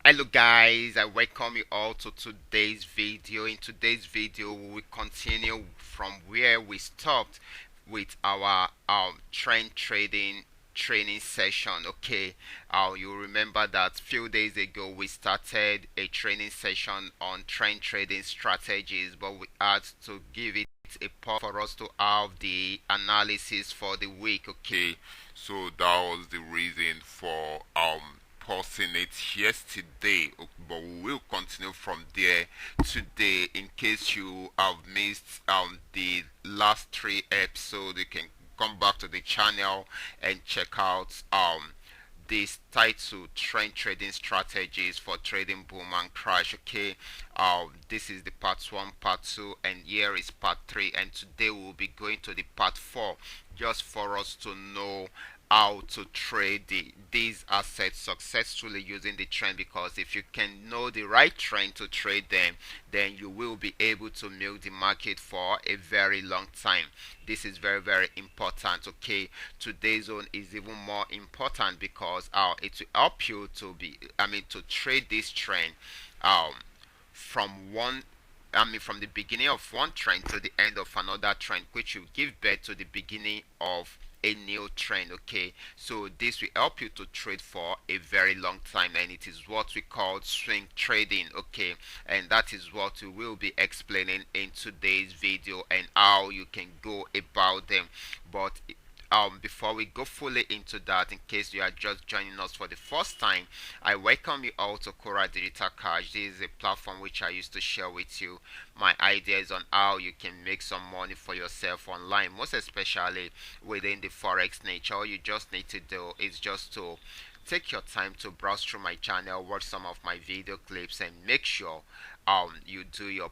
Hello guys, I welcome you all to today's video. In today's video, we will continue from where we stopped with our trend trading training session. Okay, you remember that few days ago we started a training session on trend trading strategies, but we had to give it a pause for us to have the analysis for the week. Okay, so that was the reason for pausing it yesterday, but we will continue from there today. In case you have missed the last three episodes, you can come back to the channel and check out this title, trend trading strategies for trading boom and crash. Okay, this is the part one, part two, and here is part three, and today we'll be going to the part four, just for us to know how to trade these assets successfully using the trend. Because if you can know the right trend to trade them, then you will be able to milk the market for a very long time. This is very very important. Okay, today's zone is even more important because it will help you to trade this trend um from one from the beginning of one trend to the end of another trend, which will give birth to the beginning of a new trend. Okay, so this will help you to trade for a very long time, and it is what we call swing trading. Okay, and that is what we will be explaining in today's video and how you can go about them. But before we go fully into that, in case you are just joining us for the first time, I welcome you all to Qora Digital Cash. This is a platform which I used to share with you my ideas on how you can make some money for yourself online, most especially within the Forex niche. All you just need to do is just to take your time to browse through my channel, watch some of my video clips, and make sure you do your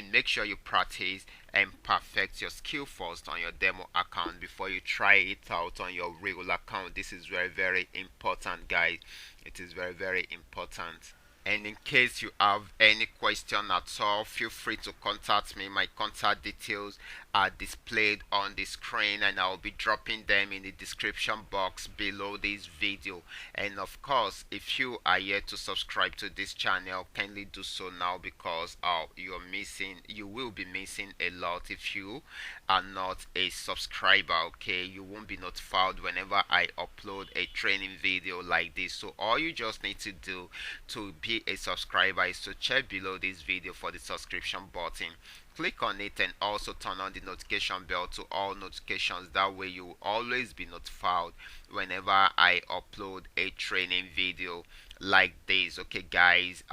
make sure you practice and perfect your skill first on your demo account before you try it out on your real account. This is very very important, guys. It is very very important. And in case you have any question at all, feel free to contact me. My contact details are displayed on the screen, and I'll be dropping them in the description box below this video. And of course, if you are yet to subscribe to this channel, kindly do so now, because you will be missing a lot if you are not a subscriber. Okay, you won't be notified whenever I upload a training video like this. So all you just need to do to be a subscriber is to check below this video for the subscription button. Click on it and also turn on the notification bell to all notifications. That way you will always be notified whenever I upload a training video like this. Okay guys,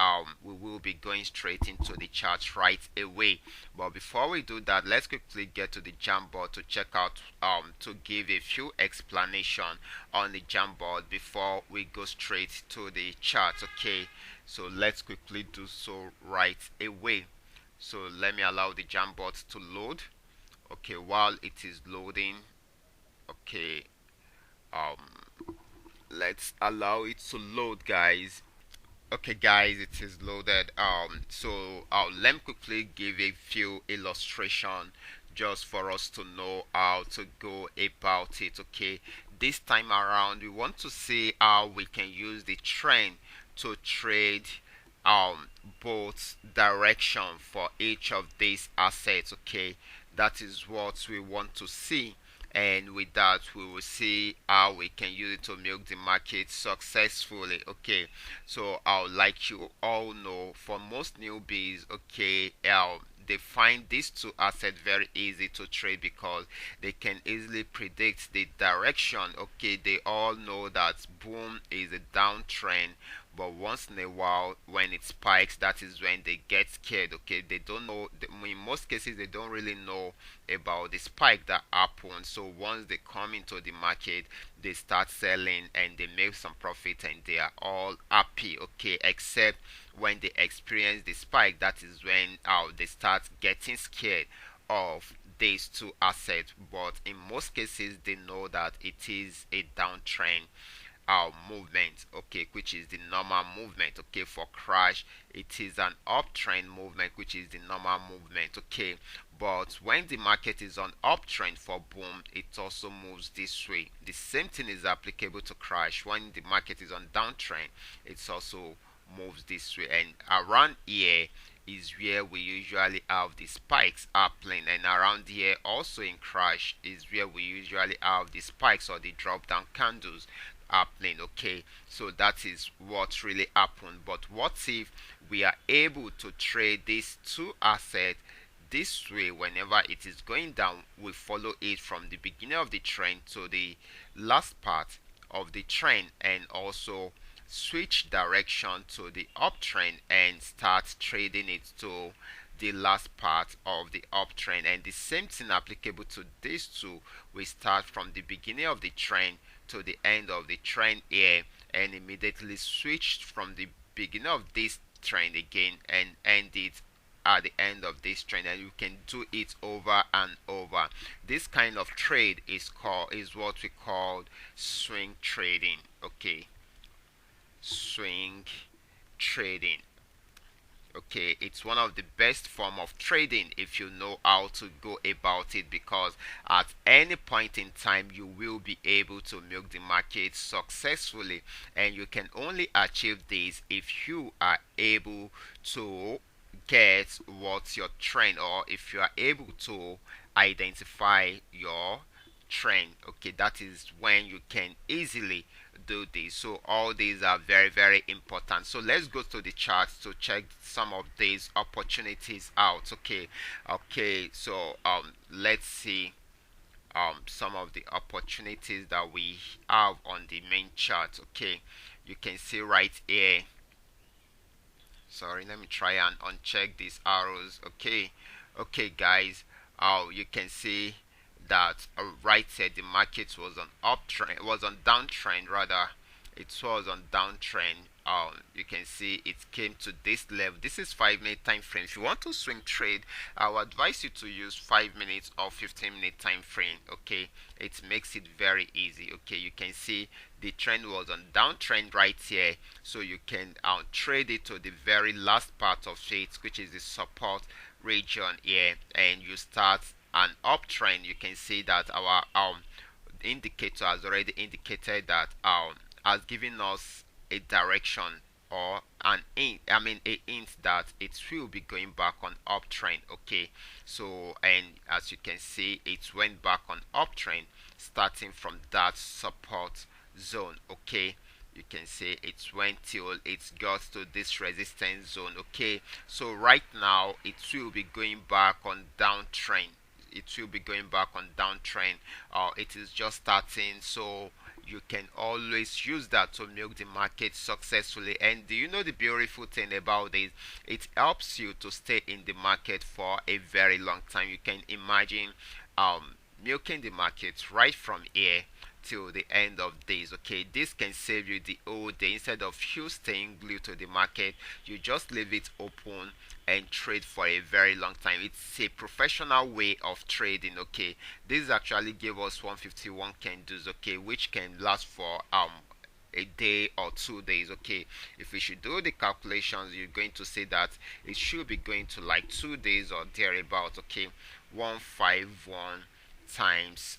we will be going straight into the charts right away. But before we do that, let's quickly get to the Jamboard to check out to give a few explanation on the Jamboard before we go straight to the charts. Okay, so let's quickly do so right away. So let me allow the Jamboard to load. Okay, while it is loading, okay, let's allow it to load, guys. Okay guys, it is loaded. Let me quickly give a few illustration just for us to know how to go about it. Okay, this time around we want to see how we can use the trend to trade both direction for each of these assets. Okay, that is what we want to see, and with that we will see how we can use it to milk the market successfully. Okay, so like you all know, for most newbies, okay, they find these two assets very easy to trade because they can easily predict the direction. Okay, they all know that boom is a downtrend, but once in a while when it spikes, that is when they get scared. Okay, they don't know, in most cases they don't really know about the spike that happened. So once they come into the market, they start selling and they make some profit and they are all happy. Okay, except when they experience the spike, that is when they start getting scared of these two assets. But in most cases they know that it is a downtrend movement, okay, which is the normal movement. Okay, for crash it is an uptrend movement, which is the normal movement. Okay, but when the market is on uptrend for boom, it also moves this way. The same thing is applicable to crash. When the market is on downtrend, it's also moves this way. And around here is where we usually have the spikes happening, and around here also in crash is where we usually have the spikes or the drop down candles happening. Okay, so that is what really happened. But what if we are able to trade these two assets this way? Whenever it is going down, we follow it from the beginning of the trend to the last part of the trend, and also switch direction to the uptrend and start trading it to the last part of the uptrend. And the same thing applicable to these two. We start from the beginning of the trend to the end of the trend here, and immediately switch from the beginning of this trend again and end it at the end of this trend. And you can do it over and over. This kind of trade is what we call swing trading. Okay, swing trading. Okay, it's one of the best form of trading if you know how to go about it, because at any point in time you will be able to milk the market successfully, and you can only achieve this if you are able to get what's your trend, or if you are able to identify your trend. Okay, that is when you can easily do this. So all these are very, very important. So let's go to the charts to check some of these opportunities out. Okay, so let's see some of the opportunities that we have on the main chart. Okay, you can see right here. Sorry, let me try and uncheck these arrows. Okay guys, you can see that right here the market was on uptrend, was on downtrend rather. It was on downtrend. You can see it came to this level. This is 5 minute time frame. If you want to swing trade, I would advise you to use 5 minutes or 15 minute time frame. Okay, it makes it very easy. Okay, you can see the trend was on downtrend right here, so you can trade it to the very last part of it, which is the support region here, and you start an uptrend. You can see that our indicator has already indicated that has given us a direction, or an hint, a hint that it will be going back on uptrend. Okay, so and as you can see, it went back on uptrend starting from that support zone. Okay, you can see it went till it got to this resistance zone. Okay, so right now it will be going back on downtrend. It will be going back on downtrend. It is just starting, so you can always use that to milk the market successfully. And do you know the beautiful thing about this? It helps you to stay in the market for a very long time. You can imagine milking the market right from here till the end of days. Okay, this can save you the whole day. Instead of you staying glued to the market, you just leave it open and trade for a very long time. It's a professional way of trading. Okay, this actually gave us 151 candles. Okay, which can last for a day or 2 days. Okay, if we should do the calculations, you're going to see that it should be going to like 2 days or thereabout. Okay, 151 times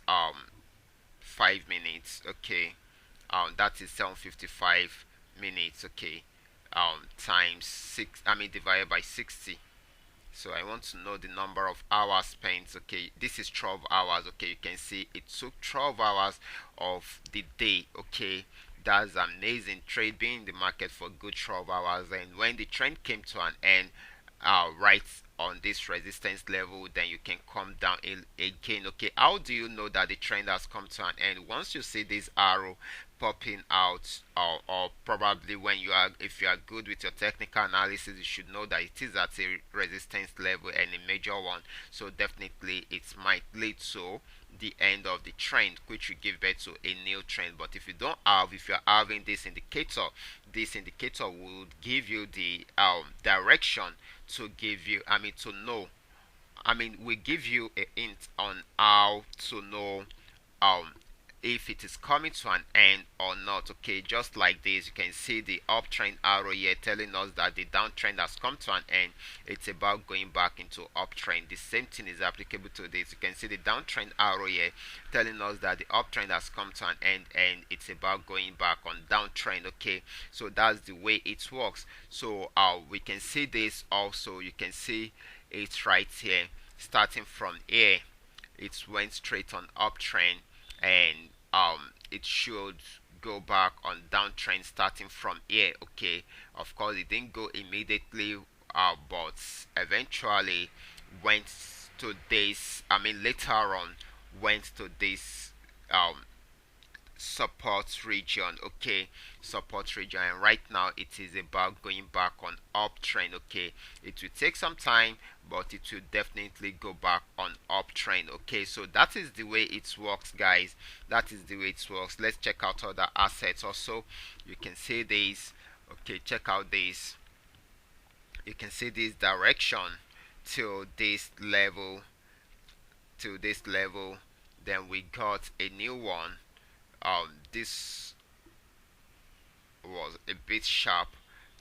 5 minutes. Okay, that is 755 minutes. Okay, times 6, divided by 60. So I want to know the number of hours spent. Okay, this is 12 hours. Okay, you can see it took 12 hours of the day. Okay, that's amazing. Trade being in the market for good 12 hours, and when the trend came to an end, right on this resistance level, then you can come down again. Okay, how do you know that the trend has come to an end? Once you see this arrow popping out, or probably when you are, if you are good with your technical analysis, you should know that it is at a resistance level and a major one. So definitely it might lead to the end of the trend, which will give birth to a new trend. But if you don't have, if you're having this indicator will give you the direction to give you, to know, we give you a hint on how to know um if it is coming to an end or not. Okay, just like this, you can see the uptrend arrow here telling us that the downtrend has come to an end. It's about going back into uptrend. The same thing is applicable to this. You can see the downtrend arrow here telling us that the uptrend has come to an end and it's about going back on downtrend. Okay, so that's the way it works. So we can see this also. You can see it right here. Starting from here, it went straight on uptrend, and it should go back on downtrend starting from here. Okay, of course it didn't go immediately, but eventually went to this, I mean later on went to this support region. Okay, support region, and right now it is about going back on uptrend. Okay, it will take some time, but it will definitely go back on uptrend. Okay, so that is the way it works, guys. That is the way it works. Let's check out other assets also. You can see this. Okay, check out this. You can see this direction to this level, to this level. Then we got a new one. This was a bit sharp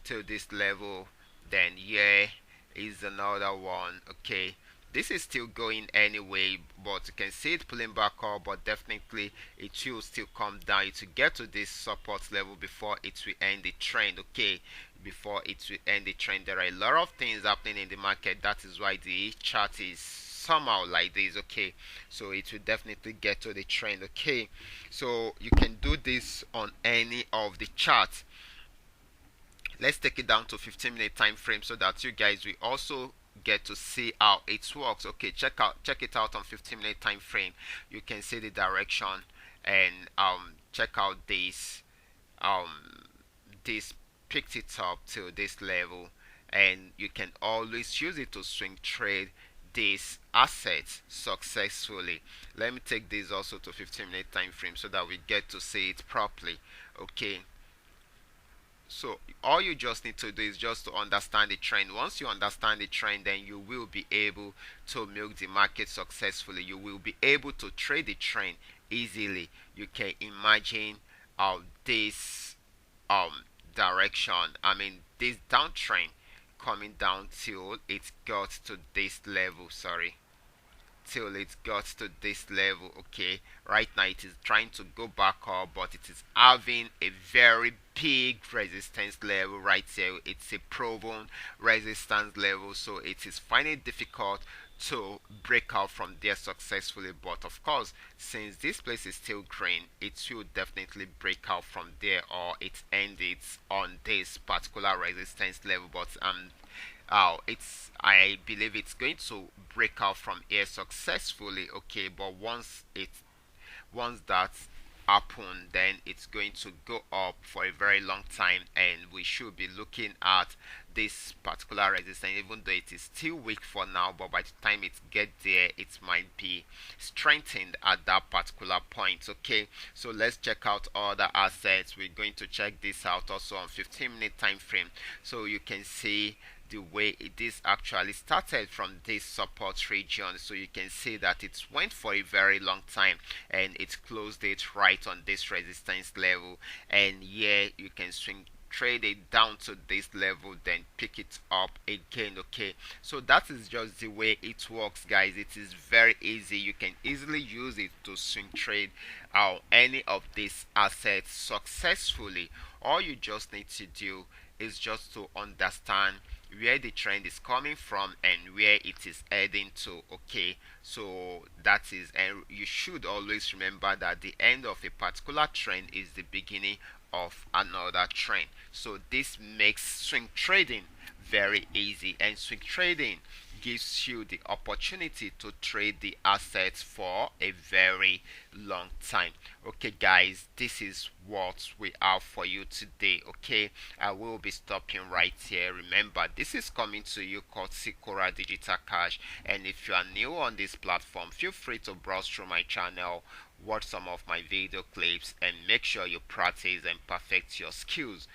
to this level. Then here is another one. Okay, this is still going anyway, but you can see it pulling back up, but definitely it will still come down to get to this support level before it will end the trend. Okay, before it will end the trend, there are a lot of things happening in the market. That is why the chart is somehow like this. Okay, so it will definitely get to the trend. Okay, so you can do this on any of the charts. Let's take it down to 15-minute time frame so that you guys will also get to see how it works. Okay, check it out on 15-minute time frame. You can see the direction, and check out this picked it up to this level, and you can always use it to swing trade this asset successfully. Let me take this also to 15-minute time frame so that we get to see it properly. Okay, so all you just need to do is just to understand the trend. Once you understand the trend, then you will be able to milk the market successfully. You will be able to trade the trend easily. You can imagine this direction, I mean this downtrend, coming down till it got to this level. Sorry, till it got to this level. Okay, right now it is trying to go back up, but it is having a very big resistance level right here. It's a proven resistance level, so it is finding it difficult to break out from there successfully. But of course, since this place is still green, it should definitely break out from there, or it ends on this particular resistance level. But I believe it's going to break out from here successfully. Okay, but once that happen, then it's going to go up for a very long time, and we should be looking at this particular resistance, even though it is still weak for now, but by the time it gets there, it might be strengthened at that particular point. Okay, so let's check out other assets. We're going to check this out also on 15-minute time frame, so you can see the way this actually started from this support region. So you can see that it went for a very long time, and it closed it right on this resistance level, and here you can swing trade it down to this level, then pick it up again. Okay, so that is just the way it works, guys. It is very easy. You can easily use it to swing trade any of these assets successfully. All you just need to do is just to understand where the trend is coming from and where it is heading to. Okay, so that is, and you should always remember that the end of a particular trend is the beginning of another trend. So this makes swing trading very easy, and swing trading gives you the opportunity to trade the assets for a very long time. Okay, guys, this is what we have for you today. Okay, I will be stopping right here. Remember, this is coming to you courtesy Qora Digital Cash, and if you are new on this platform, feel free to browse through my channel, watch some of my video clips, and make sure you practice and perfect your skills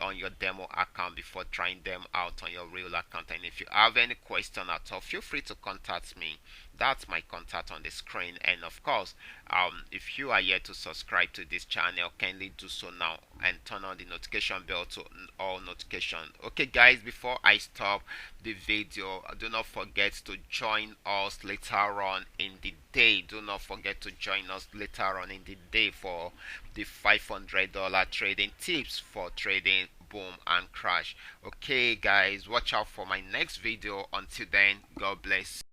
on your demo account before trying them out on your real account. And if you have any question at all, feel free to contact me. That's my contact on the screen. And of course, if you are yet to subscribe to this channel, kindly do so now and turn on the notification bell to all notifications. Okay guys, before I stop the video, do not forget to join us later on in the day. Do not forget to join us later on in the day for the $500 trading tips for trading boom and crash. Okay guys, watch out for my next video. Until then, God bless.